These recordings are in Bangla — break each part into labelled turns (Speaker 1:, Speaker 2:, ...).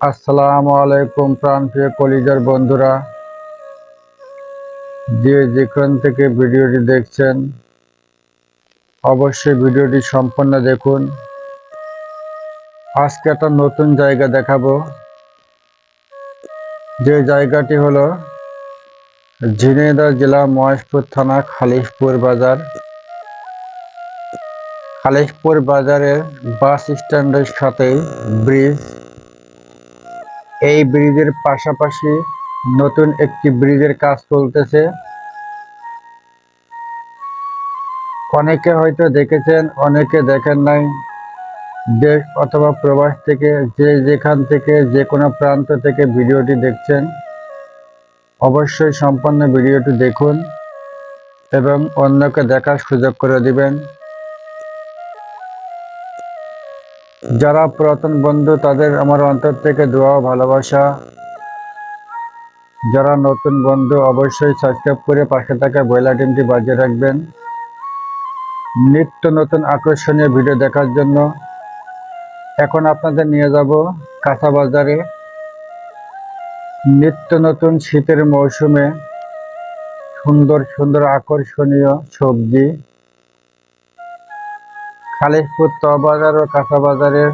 Speaker 1: আসসালামু আলাইকুম প্রাণপ্রিয় কলিজার বন্ধুরা, যে যেখান থেকে ভিডিওটি দেখছেন অবশ্যই ভিডিওটি সম্পূর্ণ দেখুন। আজকে একটা নতুন জায়গা দেখাবো, যে জায়গাটি হলো ঝিনাইদহ জেলা মহেশপুর থানা খালিশপুর বাজার। খালিশপুর বাজারের বাস স্ট্যান্ডের সাথেই ব্রিজ। এই ব্রিজের পাশাপাশি নতুন একটি ব্রিজের কাজ চলতেছে। অনেকে হয়তো দেখেছেন, অনেকে দেখেন নাই। দেশ অথবা প্রবাস থেকে যে যেখান থেকে যে কোনো প্রান্ত থেকে ভিডিওটি দেখছেন অবশ্যই সম্পূর্ণ ভিডিওটি দেখুন এবং অন্যকে দেখার সুযোগ করে দিবেন। যারা পুরাতন বন্ধু তাদের আমার অন্তর থেকে দোয়া ও ভালোবাসা। যারা নতুন বন্ধু অবশ্যই সাবস্ক্রাইব করে পাশে থাকা বেল আইকনটি বাজিয়ে রাখবেন নিত্য নতুন আকর্ষণীয় ভিডিও দেখার জন্য। এখন আপনাদের নিয়ে যাব কাঁচা বাজারে। নিত্য নতুন শীতের মৌসুমে সুন্দর সুন্দর আকর্ষণীয় সবজি খালিশপুর বাজার ও কাঁচা বাজারের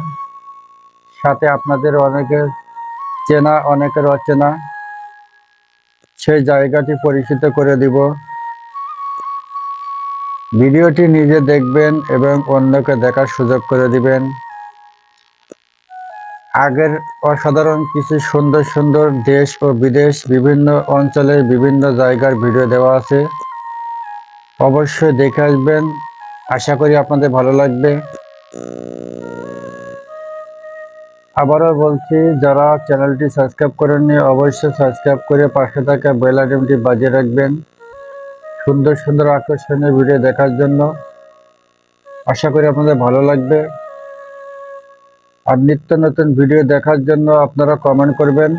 Speaker 1: সাথে আপনাদের অনেকের চেনা অনেকের অচেনা সেই জায়গাটি পরিচিত করে দিব। ভিডিওটি নিজে দেখবেন এবং অন্যকে দেখার সুযোগ করে দিবেন। আগের অসাধারণ কিছু সুন্দর সুন্দর দেশ ও বিদেশ বিভিন্ন অঞ্চলের বিভিন্ন জায়গার ভিডিও দেওয়া আছে, অবশ্যই দেখে আসবেন। আশা করি আপনাদের ভালো লাগবে। আবারও বলছি, যারা চ্যানেলটি সাবস্ক্রাইব করেননি অবশ্যই সাবস্ক্রাইব করে পাশে থাকা বেল আইকনটি বাজিয়ে রাখবেন সুন্দর সুন্দর আকর্ষণীয় ভিডিও দেখার জন্য। আশা করি আপনাদের ভালো লাগবে। আর নিত্য নতুন ভিডিও দেখার জন্য আপনারা কমেন্ট করবেন।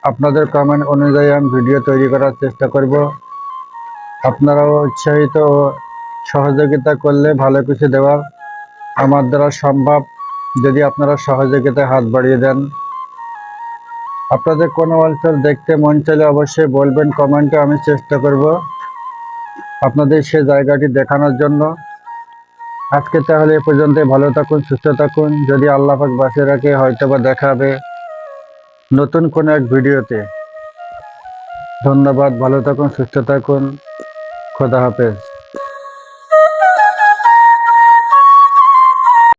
Speaker 1: আপনাদের কমেন্ট অনুযায়ী আমি ভিডিও তৈরি করার চেষ্টা করব। আপনারাও উৎসাহিত ও সহযোগিতা করলে ভালো কিছু দেওয়ার আমার দ্বারা সম্ভব, যদি আপনারা সহযোগিতায় হাত বাড়িয়ে দেন। আপনাদের কোনো অঞ্চল দেখতে মন চাইলে অবশ্যই বলবেন কমেন্টে, আমি চেষ্টা করব আপনাদের সে জায়গাটি দেখানোর জন্য। আজকে তাহলে এ পর্যন্ত। ভালো থাকুন, সুস্থ থাকুন। যদি আল্লাহ পাক বাঁচিয়ে রাখে হয়তোবা দেখা হবে নতুন কোনো এক ভিডিওতে। ধন্যবাদ, ভালো থাকুন, সুস্থ থাকুন, খোদা হাফেজ।